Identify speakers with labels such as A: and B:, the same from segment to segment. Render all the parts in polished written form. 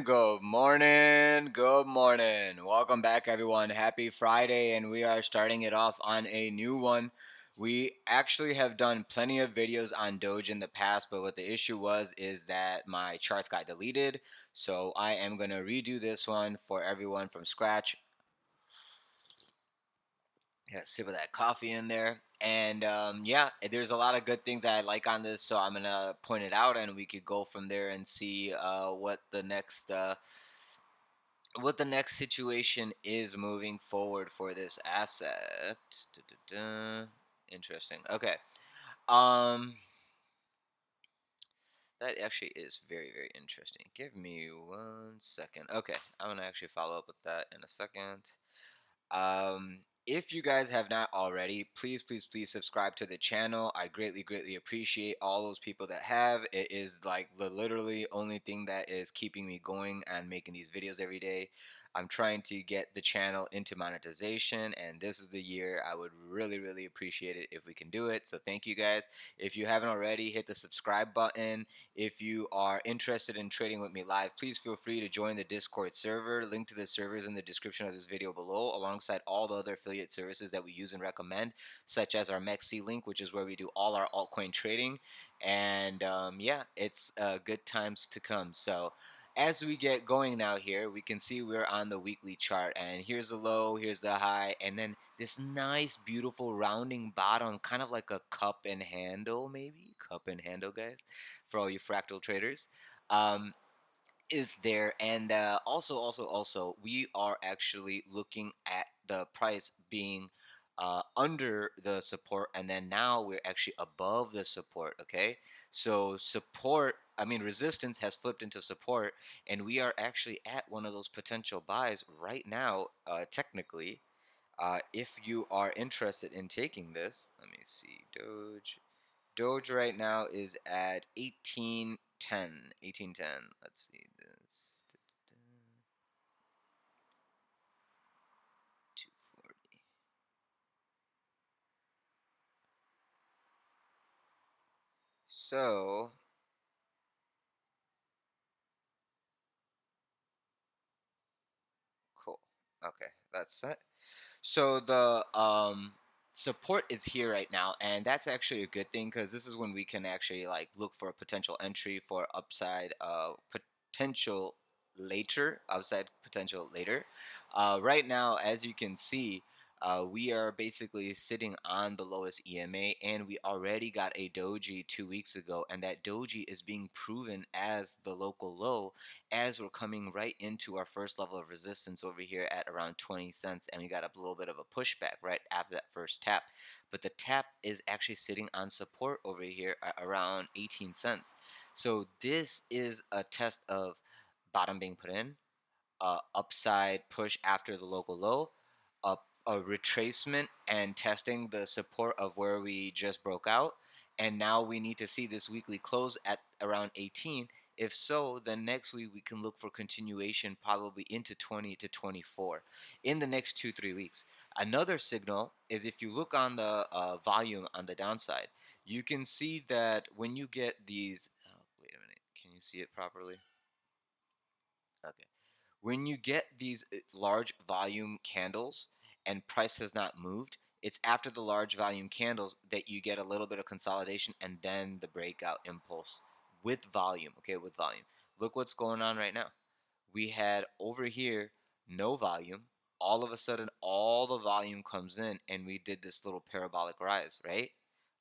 A: good morning. Welcome back, everyone. Happy Friday, and we are starting it off on a new one. We actually have done plenty of videos on Doge in the past, but what the issue was is that my charts got deleted. So I am going to redo this one for everyone from scratch. Get a sip of that coffee in there. And yeah, there's a lot of good things I like on this, so I'm gonna point it out, and we could go from there and see what the next situation is moving forward for this asset. Da-da-da. Interesting. Okay. Um, that actually is very, very interesting. Give me 1 second. Okay, I'm gonna actually follow up with that in a second. If you guys have not already, please, please, please subscribe to the channel. I greatly, greatly appreciate all those people that have. It is like the literally only thing that is keeping me going and making these videos every day. I'm trying to get the channel into monetization, and this is the year. I would really, really appreciate it if we can do it. So thank you guys. If you haven't already, hit the subscribe button. If you are interested in trading with me live, please feel free to join the Discord server. Link to the server is in the description of this video below, alongside all the other affiliate services that we use and recommend, such as our MEXC link, which is where we do all our altcoin trading. And yeah, it's good times to come. So as we get going now here, we can see we're on the weekly chart, and here's the low, here's the high, and then this nice beautiful rounding bottom, kind of like a cup and handle, maybe cup and handle, guys, for all you fractal traders, um, is there. And also we are actually looking at the price being under the support, and then now we're actually above the support. Okay, so support, I mean resistance, has flipped into support, and we are actually at one of those potential buys right now, technically. If you are interested in taking this, let me see. Doge right now is at 1810. 1810. Let's see this. 240. So, cool. Okay, that's set. So the support is here right now, and that's actually a good thing, because this is when we can actually like look for a potential entry for upside potential later. Right now, as you can see, we are basically sitting on the lowest EMA, and we already got a doji 2 weeks ago, and that doji is being proven as the local low, as we're coming right into our first level of resistance over here at around 20 cents, and we got a little bit of a pushback right after that first tap. But the tap is actually sitting on support over here at around 18 cents. So this is a test of bottom being put in, upside push after the local low, a, a retracement and testing the support of where we just broke out, and now we need to see this weekly close at around 18. If so, then next week we can look for continuation, probably into 20 to 24 in the next 2 3 weeks. Another signal is, if you look on the volume on the downside, you can see that when you get these, oh, wait a minute, can you see it properly? Okay. When you get these large volume candles and price has not moved, it's after the large volume candles that you get a little bit of consolidation, and then the breakout impulse with volume. Okay, with volume. Look what's going on right now. We had over here no volume. All of a sudden, all the volume comes in, and we did this little parabolic rise, right?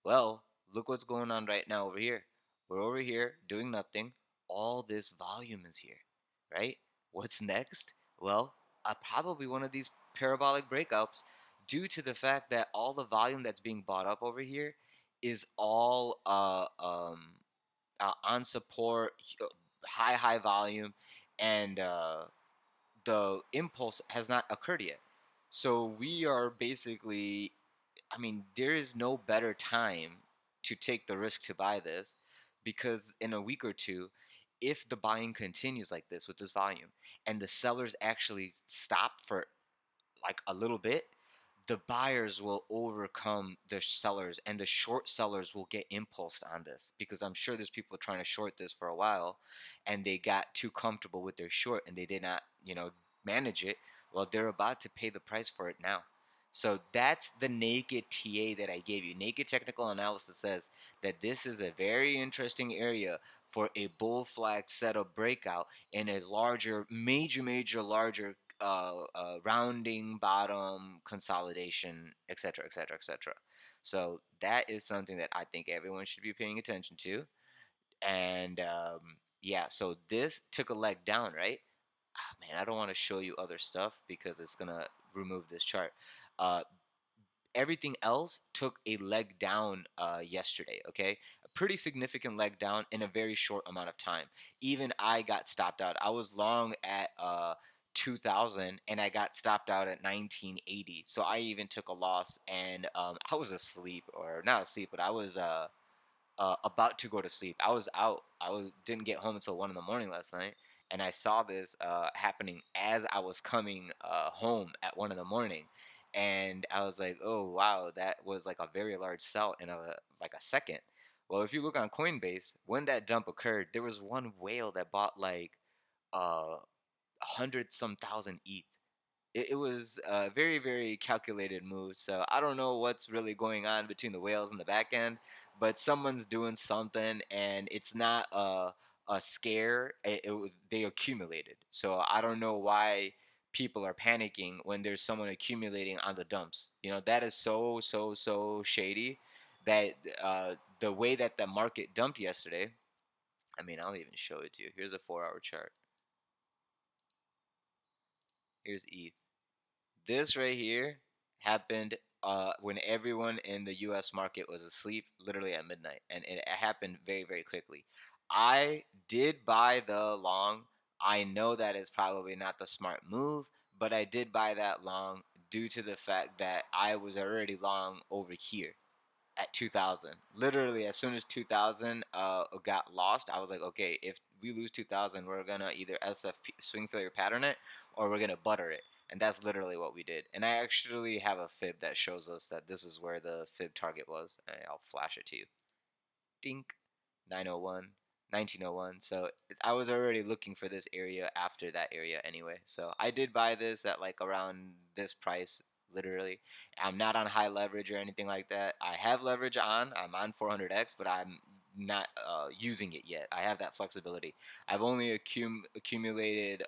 A: Well, look what's going on right now over here. We're over here doing nothing. All this volume is here, right? What's next? Well, probably one of these parabolic breakouts, due to the fact that all the volume that's being bought up over here is all on support, high volume, and the impulse has not occurred yet. So we are basically, I mean, there is no better time to take the risk to buy this, because in a week or two, if the buying continues like this with this volume, and the sellers actually stop for like a little bit, the buyers will overcome the sellers, and the short sellers will get impulsed on this, because I'm sure there's people trying to short this for a while and they got too comfortable with their short and they did not, manage it. Well, they're about to pay the price for it now. So that's the naked TA that I gave you. Naked technical analysis says that this is a very interesting area for a bull flag setup breakout in a larger, major, larger rounding bottom consolidation, etc., etc., etc. So that is something that I think everyone should be paying attention to. And yeah, so this took a leg down, right? Ah, man, I don't want to show you other stuff because it's gonna remove this chart. Uh, Everything else took a leg down yesterday. Okay, a pretty significant leg down in a very short amount of time. Even I got stopped out. I was long at 2000 and I got stopped out at 1980. So I even took a loss, and I was asleep, or not asleep, but I was about to go to sleep. I was out. Didn't get home until 1 in the morning last night, and I saw this happening as I was coming home at 1 in the morning, and I was like, "Oh wow, that was like a very large sell in a second." Well, if you look on Coinbase, when that dump occurred, there was one whale that bought like 100 some thousand ETH. It was a very, very calculated move. So I don't know what's really going on between the whales and the back end, but someone's doing something, and it's not a scare. They accumulated. So I don't know why people are panicking when there's someone accumulating on the dumps. That is so, so, so shady that the way that the market dumped yesterday. I mean, I'll even show it to you. Here's a 4-hour chart. Here's ETH. This right here happened when everyone in the U.S. market was asleep, literally at midnight, and it happened very, very quickly. I did buy the long. I know that is probably not the smart move, but I did buy that long due to the fact that I was already long over here at 2000. Literally, as soon as 2000 got lost, I was like, okay, if we lose 2000, we're gonna either SFP swing failure pattern it, or we're gonna butter it. And that's literally what we did. And I actually have a fib that shows us that this is where the fib target was. I'll flash it to you. Dink. 901, 1901. So I was already looking for this area after that area anyway. So I did buy this at like around this price, literally. I'm not on high leverage or anything like that. I have leverage on. I'm on 400x, but I'm not using it yet. I have that flexibility. I've only accumulated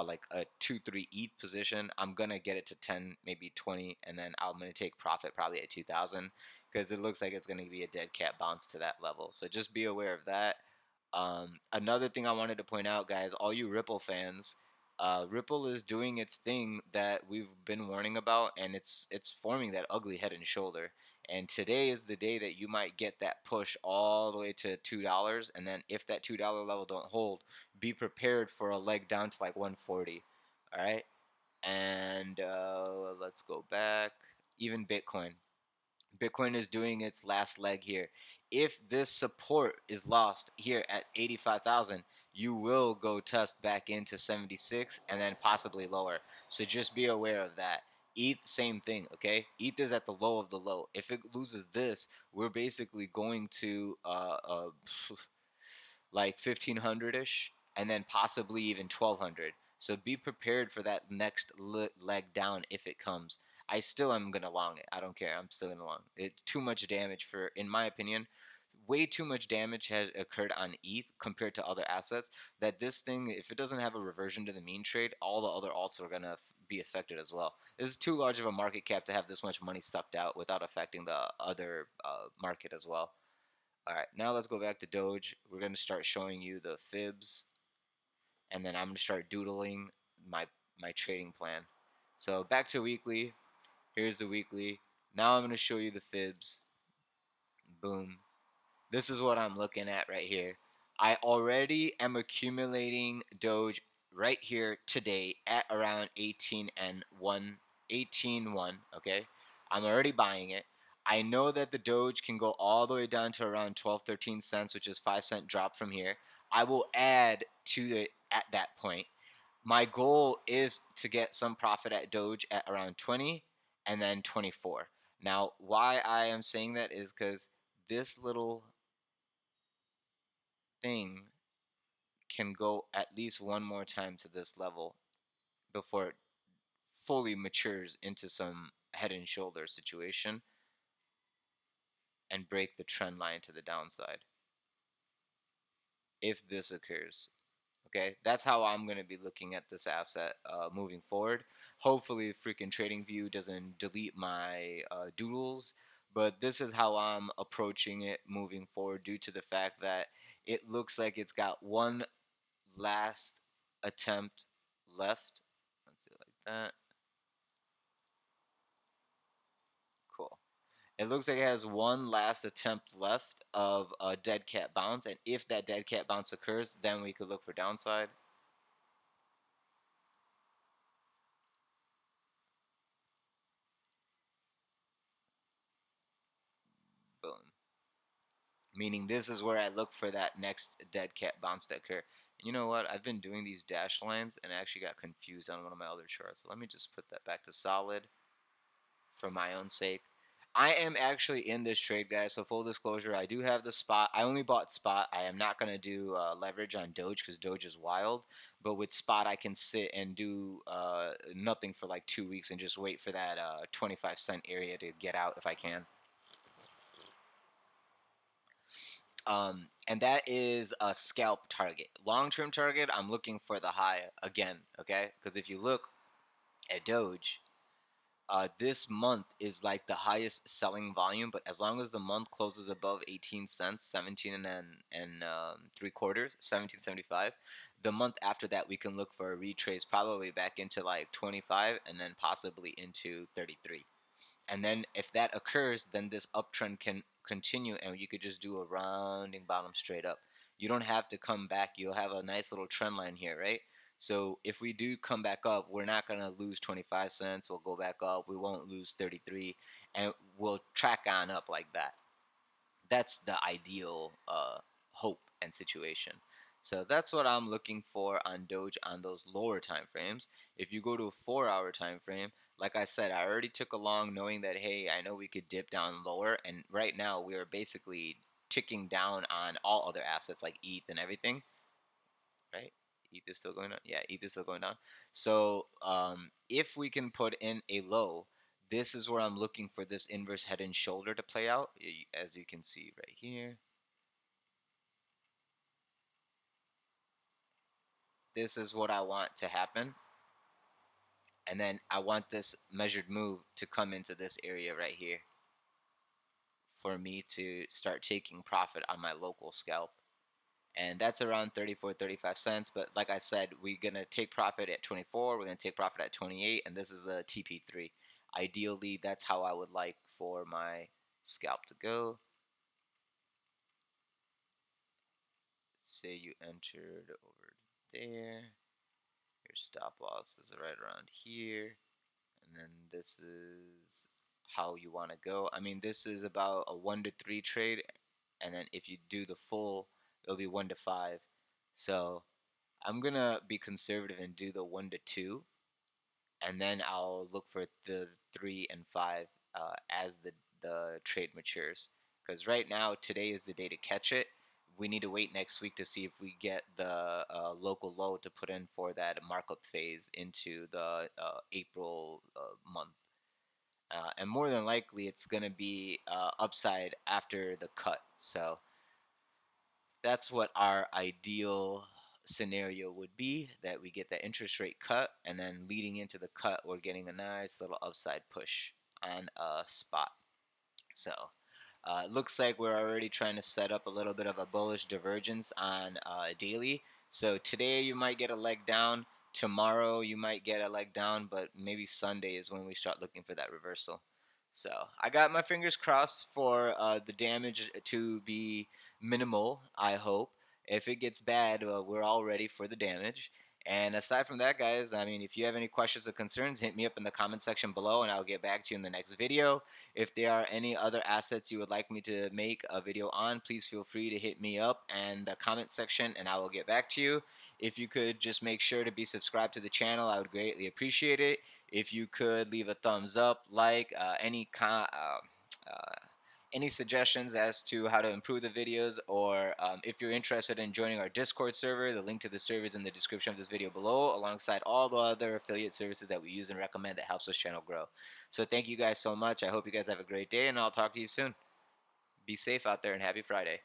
A: like a 2-3 ETH position. I'm gonna get it to 10, maybe 20, and then I'm gonna take profit probably at 2000, because it looks like it's going to be a dead cat bounce to that level. So just be aware of that. Another thing I wanted to point out, guys, all you Ripple fans, Ripple is doing its thing that we've been warning about, and it's forming that ugly head and shoulder. And today is the day that you might get that push all the way to $2, and then if that $2 level don't hold, be prepared for a leg down to like 140. All right, and let's go back. Even Bitcoin is doing its last leg here. If this support is lost here at 85,000, you will go test back into 76 and then possibly lower. So just be aware of that. ETH, same thing, okay? ETH is at the low of the low. If it loses this, we're basically going to like 1500 ish, and then possibly even 1200. So be prepared for that next leg down if it comes. I still am gonna long it. I don't care. I'm still gonna long. It's too much damage for, in my opinion, way too much damage has occurred on ETH compared to other assets. That this thing, if it doesn't have a reversion to the mean trade, all the other alts are gonna be affected as well. This is too large of a market cap to have this much money sucked out without affecting the other market as well. All right, now let's go back to Doge. We're going to start showing you the fibs, and then I'm going to start doodling my trading plan. So back to weekly. Here's the weekly. Now I'm going to show you the fibs. Boom. This is what I'm looking at right here. I already am accumulating Doge right here today at around 18 and 1, 18.1, okay? I'm already buying it. I know that the Doge can go all the way down to around 12, 13 cents, which is 5-cent drop from here. I will add to it at that point. My goal is to get some profit at Doge at around 20, and then 24. Now, why I am saying that is because this little thing can go at least one more time to this level before it fully matures into some head and shoulder situation and break the trend line to the downside if this occurs. Okay, that's how I'm going to be looking at this asset moving forward. Hopefully, freaking TradingView doesn't delete my doodles, but this is how I'm approaching it moving forward due to the fact that it looks like it's got one last attempt left. Let's see, like that. Cool. It looks like it has one last attempt left of a dead cat bounce, and if that dead cat bounce occurs, then we could look for downside. Boom. Meaning this is where I look for that next dead cat bounce to occur. You know what? I've been doing these dash lines and I actually got confused on one of my other charts. So let me just put that back to solid for my own sake. I am actually in this trade, guys. So full disclosure, I do have the spot. I only bought spot. I am not going to do leverage on Doge because Doge is wild. But with spot, I can sit and do nothing for like 2 weeks and just wait for that 25 cent area to get out if I can. And that is a scalp target. Long-term target, I'm looking for the high again, okay? Because if you look at Doge, this month is like the highest selling volume, but as long as the month closes above 18 cents, 17 and 3/4, 17.75, the month after that we can look for a retrace probably back into like 25 and then possibly into 33. And then if that occurs, then this uptrend can continue and you could just do a rounding bottom straight up. You don't have to come back. You'll have a nice little trend line here, right? So if we do come back up, we're not going to lose 25 cents. We'll go back up. We won't lose 33 and we'll track on up like that. That's the ideal hope and situation. So that's what I'm looking for on Doge on those lower time frames. If you go to a 4 hour time frame, like I said, I already took a long knowing that, hey, I know we could dip down lower. And right now we are basically ticking down on all other assets like ETH and everything, right? ETH is still going down. Yeah, ETH is still going down. So if we can put in a low, this is where I'm looking for this inverse head and shoulder to play out, as you can see right here. This is what I want to happen. And then I want this measured move to come into this area right here for me to start taking profit on my local scalp. And that's around 34, 35 cents. But like I said, we're going to take profit at 24. We're going to take profit at 28. And this is a TP3. Ideally, that's how I would like for my scalp to go. Say you entered over there. Your stop loss is right around here. And then this is how you want to go. I mean, this is about a 1 to 3 trade. And then if you do the full, it'll be 1 to 5. So I'm going to be conservative and do the 1 to 2. And then I'll look for the 3 and 5 as the trade matures. Because right now, today is the day to catch it. We need to wait next week to see if we get the local low to put in for that markup phase into the April month. And more than likely, it's going to be upside after the cut. So that's what our ideal scenario would be, that we get the interest rate cut, and then leading into the cut, we're getting a nice little upside push on a spot. So looks like we're already trying to set up a little bit of a bullish divergence on daily. So today you might get a leg down. Tomorrow you might get a leg down, but maybe Sunday is when we start looking for that reversal. So I got my fingers crossed for the damage to be minimal, I hope. If it gets bad, we're all ready for the damage. And aside from that, guys, I mean, if you have any questions or concerns, hit me up in the comment section below and I'll get back to you in the next video. If there are any other assets you would like me to make a video on, please feel free to hit me up in the comment section and I will get back to you. If you could just make sure to be subscribed to the channel, I would greatly appreciate it. If you could leave a thumbs up, like, any suggestions as to how to improve the videos, or if you're interested in joining our Discord server, the link to the server is in the description of this video below, alongside all the other affiliate services that we use and recommend that helps this channel grow. So thank you guys so much. I hope you guys have a great day, and I'll talk to you soon. Be safe out there, and happy Friday.